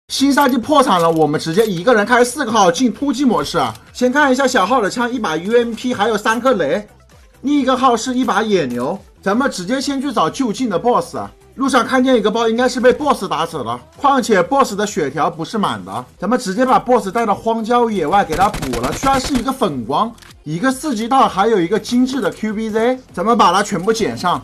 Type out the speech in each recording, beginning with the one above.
新赛季破产了，我们直接一个人开4个号进突击模式。先看一下小号的枪，1把 UMP 还有3颗雷，另一个号是1把野牛。咱们直接先去找就近的 BOSS。路上看见一个包，应该是被 BOSS 打死了，况且 BOSS 的血条不是满的，咱们直接把 BOSS 带到荒郊野外给他补了，居然是一个粉光，一个4级套，还有一个精致的 QBZ， 咱们把它全部捡上。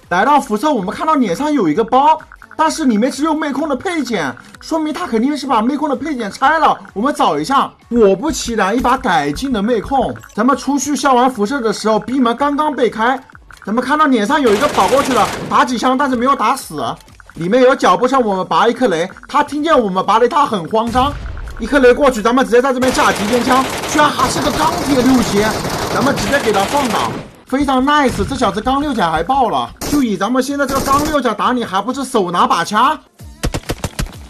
来到辐射，我们看到脸上有一个包，但是里面只有妹控的配件，说明他肯定是把妹控的配件拆了。我们找一下，果不其然，一把改进的妹控。咱们出去消完辐射的时候，逼门刚刚被开，咱们看到脸上有一个跑过去了，打几枪但是没有打死，里面有脚步声，我们拔一颗雷，他听见我们拔雷，他很慌张，一颗雷过去，咱们直接在这边架极限枪，居然还是个钢铁6级，咱们直接给他放倒。非常 nice， 这小子钢6甲还爆了，就以咱们现在这个钢6甲打你，还不是手拿把掐？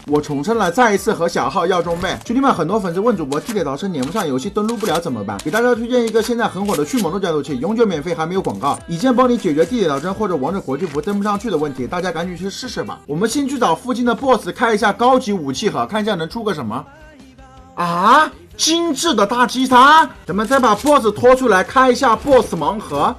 我重申了，再一次和小号要装备。兄弟们，很多粉丝问主播地铁逃生连不上游戏，登录不了怎么办？给大家推荐一个现在很火的迅猛度加速器，永久免费，还没有广告，已经帮你解决地铁逃生或者王者国际服登不上去的问题，大家赶紧去试试吧。我们先去找附近的 BOSS 开一下高级武器盒，看一下能出个什么。啊，精致的大G3，咱们再把 BOSS 拖出来开一下 BOSS 盲盒，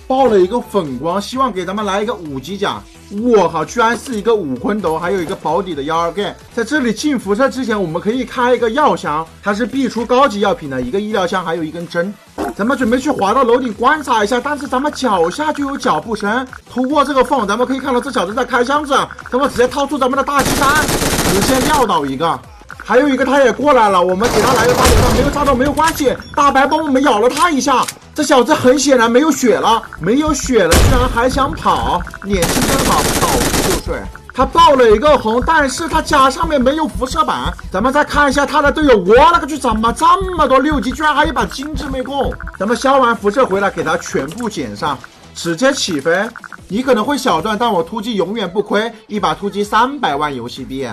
爆了一个粉光，希望给咱们来一个5级甲。我靠，居然是一个5坤头，还有一个保底的12G。在这里进辐射之前，我们可以开一个药箱，它是必出高级药品的，一个医疗箱，还有一根针。咱们准备去滑到楼顶观察一下，但是咱们脚下就有脚步声，突破这个缝，咱们可以看到这小子在开箱子，咱们直接掏出咱们的大G3，直接撂倒一个。还有一个他也过来了，我们给他来个大流弹，没有炸到没有关系，大白帮我们咬了他一下，这小子很显然没有血了，居然还想跑，脸气真好，跑就睡。他爆了一个红，但是他甲上面没有辐射板。咱们再看一下他的队友，我勒个去，怎么这么多6级，居然还有一把精致妹控。咱们消完辐射回来，给他全部捡上，直接起飞。你可能会小段，但我突击永远不亏，一把突击300万游戏币。